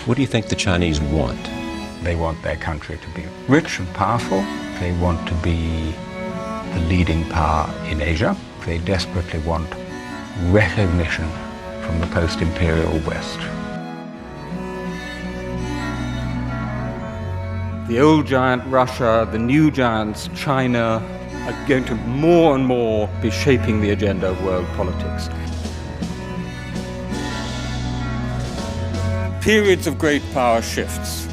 What do you think the Chinese want? They want their country to be rich and powerful. They want to be the leading power in Asia. They desperately want recognition from the post-imperial West. The old giant Russia, the new giants China, are going to more and more be shaping the agenda of world politics. Periods of great power shifts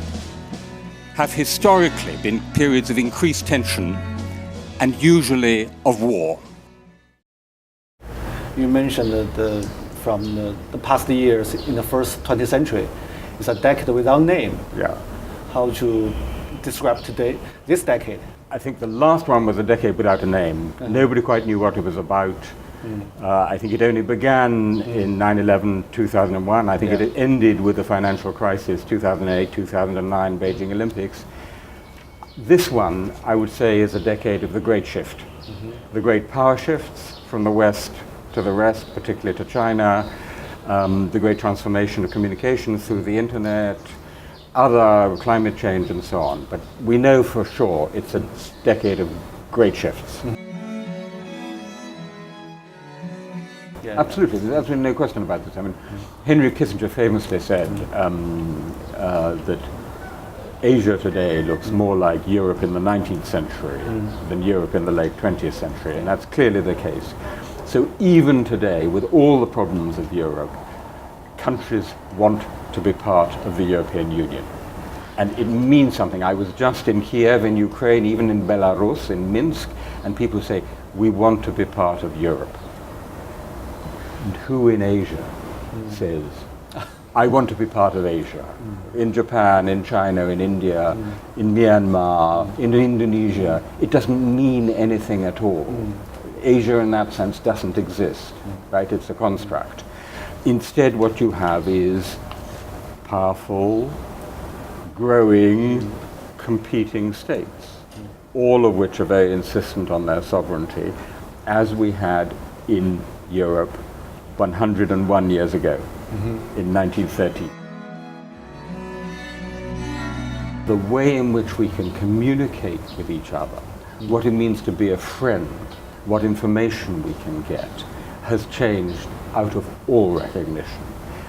have historically been periods of increased tension and usually of war. You mentioned that from the past years in the first 20th century, it's a decade without name. Yeah. How to describe today, this decade? I think the last one was a decade without a name. Nobody quite knew what it was about. I think it only began in 9/11, 2001. I think it ended with the financial crisis, 2008, 2009, Beijing Olympics. This one, I would say, is a decade of the great shift. The great power shifts from the West to the rest, particularly to China, the great transformation of communications through the internet, other climate change and so on. But we know for sure it's a decade of great shifts. Yeah. Absolutely, there's absolutely no question about this. I mean, Henry Kissinger famously said that Asia today looks more like Europe in the 19th century than Europe in the late 20th century, and that's clearly the case. So even today, with all the problems of Europe, countries want to be part of the European Union. And it means something. I was just in Kiev, in Ukraine, even in Belarus, in Minsk, and people say, we want to be part of Europe. And who in Asia says, I want to be part of Asia? In Japan, in China, in India, in Myanmar, in Indonesia, it doesn't mean anything at all. Asia in that sense doesn't exist, right? It's a construct. Instead, what you have is powerful, growing, competing states, all of which are very insistent on their sovereignty, as we had in Europe 101 years ago, in 1930. The way in which we can communicate with each other, what it means to be a friend, what information we can get, has changed out of all recognition.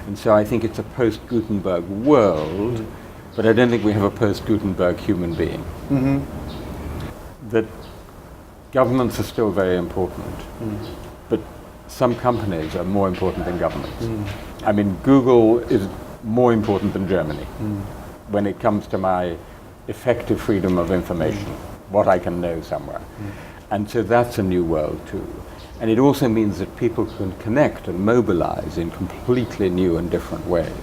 And so I think it's a post-Gutenberg world, but I don't think we have a post-Gutenberg human being. That governments are still very important, but some companies are more important than governments. I mean, Google is more important than Germany when it comes to my effective freedom of information, what I can know somewhere. And so that's a new world too. And it also means that people can connect and mobilize in completely new and different ways.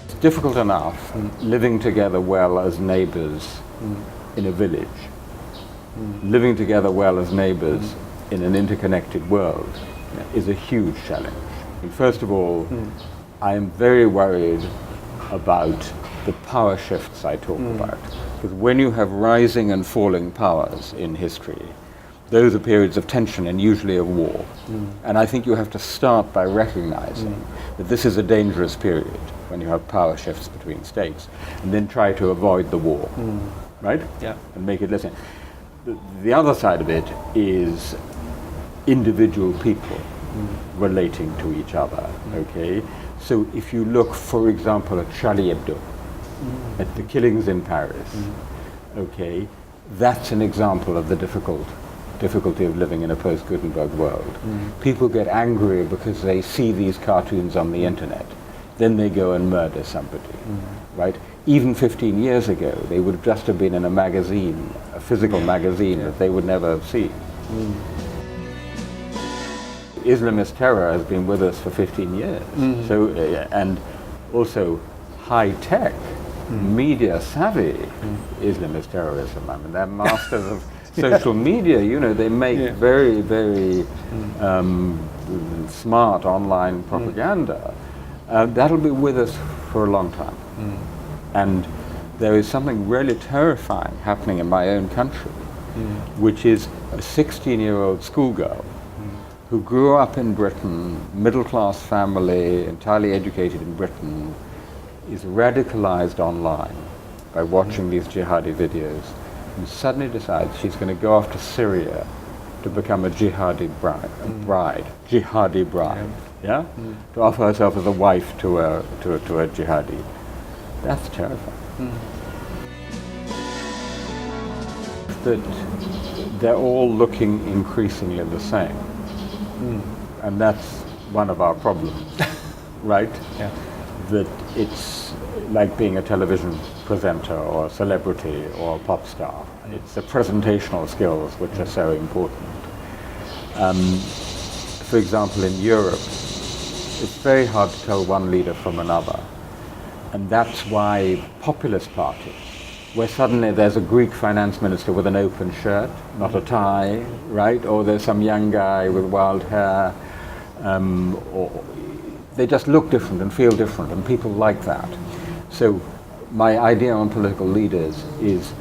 It's difficult enough living together well as neighbors in a village, living together well as neighbors in an interconnected world is a huge challenge. And first of all, I am very worried about the power shifts I talk about. Because when you have rising and falling powers in history, those are periods of tension and usually of war. And I think you have to start by recognizing that this is a dangerous period when you have power shifts between states, and then try to avoid the war, right? Yeah. And make it less. The other side of it is individual people relating to each other, okay? So if you look, for example, at Charlie Hebdo, at the killings in Paris, okay, that's an example of the difficulty of living in a post-Gutenberg world. People get angry because they see these cartoons on the internet. Then they go and murder somebody, right? Even 15 years ago, they would just have been in a magazine, a physical magazine that they would never have seen. Islamist terror has been with us for 15 years. So, and also high-tech, media-savvy Islamist terrorism. I mean, they're masters of social media. You know, they make very, very smart online propaganda. That'll be with us for a long time. And there is something really terrifying happening in my own country, which is a 16-year-old schoolgirl who grew up in Britain, middle-class family, entirely educated in Britain, is radicalized online by watching these jihadi videos, and suddenly decides she's going to go off to Syria to become a jihadi bride, yeah? To offer herself as a wife to a jihadi. That's terrifying. That they're all looking increasingly the same. And that's one of our problems, right? Yeah. That it's like being a television presenter or a celebrity or a pop star. It's the presentational skills which are so important. For example, in Europe, it's very hard to tell one leader from another. And that's why populist parties, where suddenly there's a Greek finance minister with an open shirt, not a tie, right? Or there's some young guy with wild hair, or they just look different and feel different, and people like that. So my idea on political leaders is,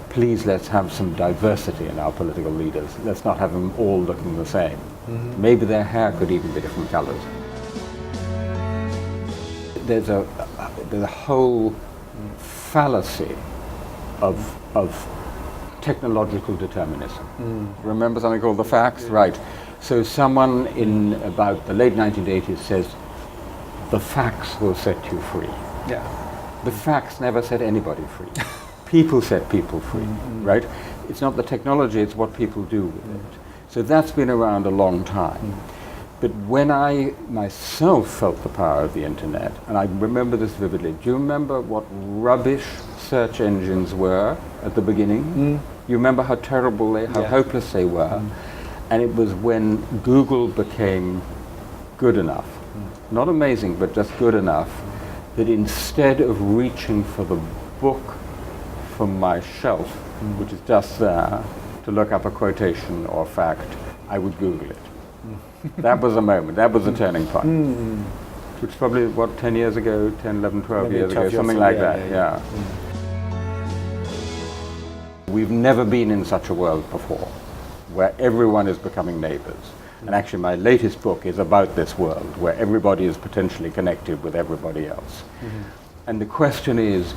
please let's have some diversity in our political leaders. Let's not have them all looking the same. Maybe their hair could even be different colors. There's a whole fallacy of technological determinism. Remember something called the facts? Right. So someone in about the late 1980s says, the facts will set you free. Yeah. The facts never set anybody free. People set people free, right? It's not the technology, it's what people do with it. So that's been around a long time. But when I myself felt the power of the internet, and I remember this vividly, do you remember what rubbish search engines were at the beginning? You remember how terrible how hopeless they were? And it was when Google became good enough, not amazing, but just good enough, that instead of reaching for the book from my shelf, which is just there, to look up a quotation or fact, I would Google it. That was a moment, that was a turning point. Which is probably, 10 years ago, 10, 11, 12 years ago, something like that, yeah. We've never been in such a world before, where everyone is becoming neighbors. And actually my latest book is about this world, where everybody is potentially connected with everybody else. And the question is,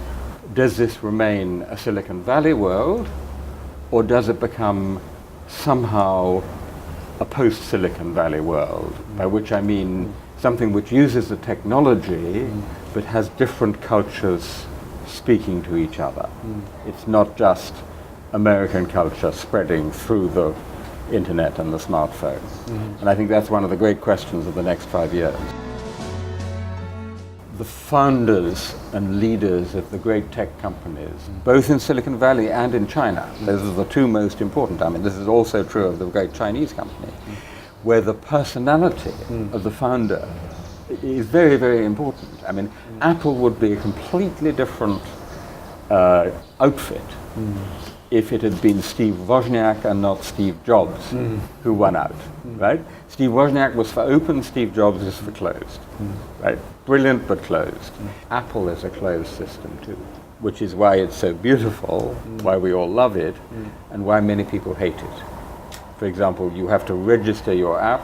does this remain a Silicon Valley world, or does it become somehow a post-Silicon Valley world, by which I mean something which uses the technology but has different cultures speaking to each other. It's not just American culture spreading through the internet and the smartphone. And I think that's one of the great questions of the next 5 years. The founders and leaders of the great tech companies, both in Silicon Valley and in China, those are the two most important. I mean, this is also true of the great Chinese company, where the personality of the founder is very, very important. I mean, Apple would be a completely different outfit if it had been Steve Wozniak and not Steve Jobs who won out, right? Steve Wozniak was for open, Steve Jobs is for closed, right? Brilliant but closed. Apple is a closed system too, which is why it's so beautiful, why we all love it, and why many people hate it. For example, you have to register your app.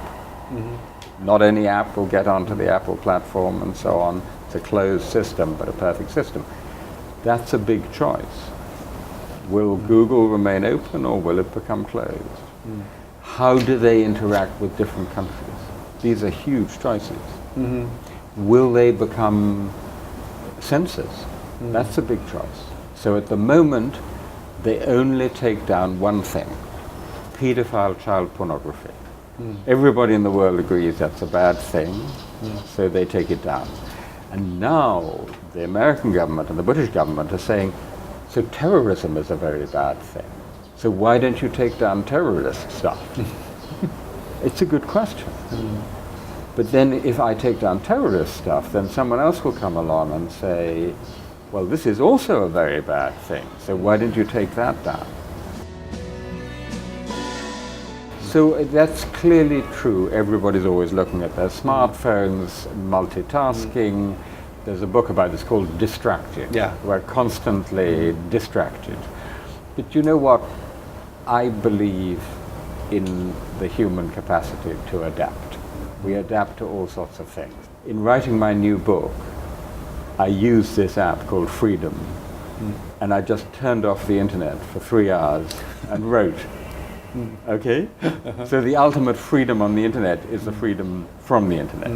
Not any app will get onto the Apple platform and so on. It's a closed system, but a perfect system. That's a big choice. Will Google remain open or will it become closed? How do they interact with different countries? These are huge choices. Will they become censors? That's a big choice. So at the moment, they only take down one thing: pedophile child pornography. Everybody in the world agrees that's a bad thing, so they take it down. And now the American government and the British government are saying, so terrorism is a very bad thing. So why don't you take down terrorist stuff? It's a good question. But then if I take down terrorist stuff, then someone else will come along and say, well, this is also a very bad thing. So why didn't you take that down? So that's clearly true. Everybody's always looking at their smartphones, multitasking. There's a book about this called Distracted. We're constantly distracted. But you know what? I believe in the human capacity to adapt. We adapt to all sorts of things. In writing my new book, I used this app called Freedom, and I just turned off the internet for 3 hours and wrote. Okay? So the ultimate freedom on the internet is the freedom from the internet.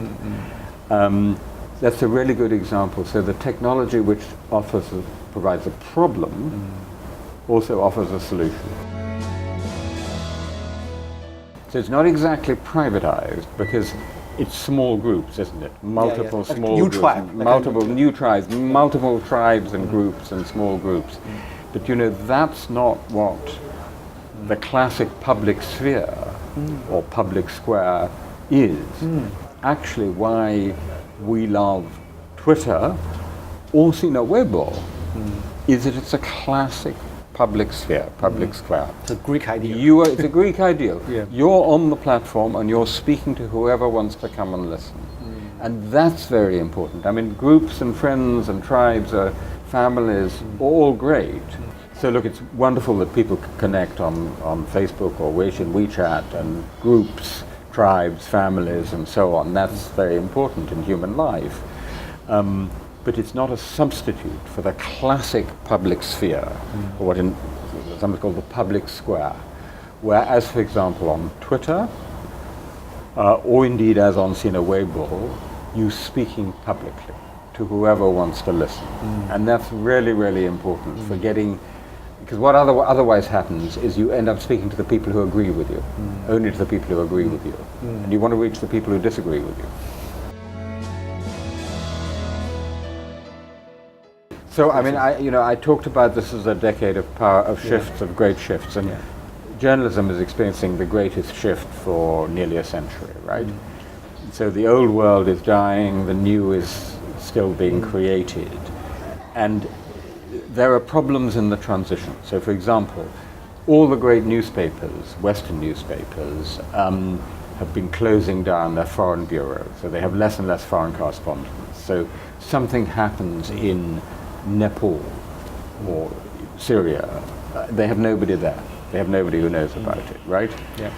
That's a really good example. So the technology which provides a problem also offers a solution. So it's not exactly privatized because it's small groups, isn't it? Multiple small new groups, tribe, multiple new tribes, multiple tribes and groups and small groups. But you know, that's not what the classic public sphere or public square is. Actually, why we love Twitter or Sina Weibo is that it's a classic public sphere, public square. It's a Greek ideal. It's a Greek ideal. Yeah. You're on the platform and you're speaking to whoever wants to come and listen. And that's very important. I mean, groups and friends and tribes, families, all great. So look, it's wonderful that people connect on Facebook or WeChat and groups, tribes, families, and so on. That's very important in human life. But it's not a substitute for the classic public sphere, or what in something called the public square, where, as for example on Twitter, or indeed as on Sina Weibo, you speaking publicly to whoever wants to listen. And that's really, really important for getting, because what otherwise happens is you end up speaking to the people who agree with you, only to the people who agree with you. And you want to reach the people who disagree with you. So, I mean, I talked about this as a decade of power, of shifts, of great shifts, and journalism is experiencing the greatest shift for nearly a century, right? So the old world is dying, the new is still being created, and there are problems in the transition. So, for example, all the great newspapers, Western newspapers, have been closing down their foreign bureaus, so they have less and less foreign correspondents. So something happens in Nepal or Syria, they have nobody there. They have nobody who knows about it, right? Yeah.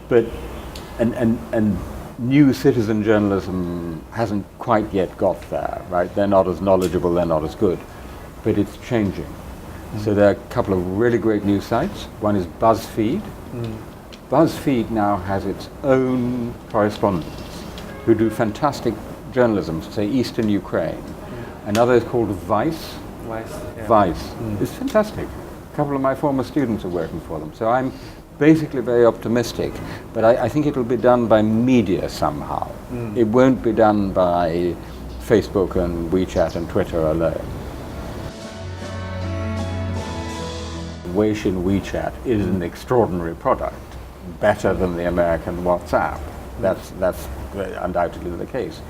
But and new citizen journalism hasn't quite yet got there, right? They're not as knowledgeable, they're not as good, but it's changing. So there are a couple of really great news sites. One is BuzzFeed. BuzzFeed now has its own correspondents who do fantastic journalism, say Eastern Ukraine. Another is called Vice. Vice. It's fantastic. A couple of my former students are working for them. So I'm basically very optimistic, but I think it'll be done by media somehow. It won't be done by Facebook and WeChat and Twitter alone. Weixin WeChat is an extraordinary product, better than the American WhatsApp. That's undoubtedly the case.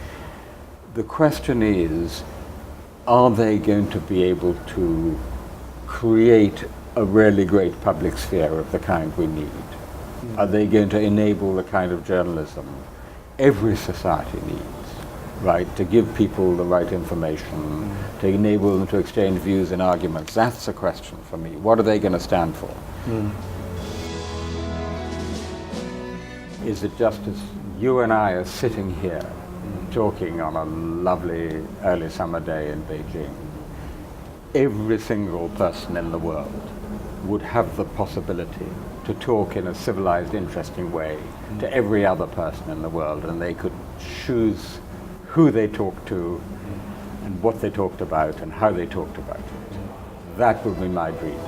The question is, are they going to be able to create a really great public sphere of the kind we need? Are they going to enable the kind of journalism every society needs, right? To give people the right information, to enable them to exchange views and arguments. That's the question for me. What are they going to stand for? Is it just as you and I are sitting here talking on a lovely early summer day in Beijing, every single person in the world would have the possibility to talk in a civilized, interesting way to every other person in the world, and they could choose who they talked to and what they talked about and how they talked about it. That would be my dream.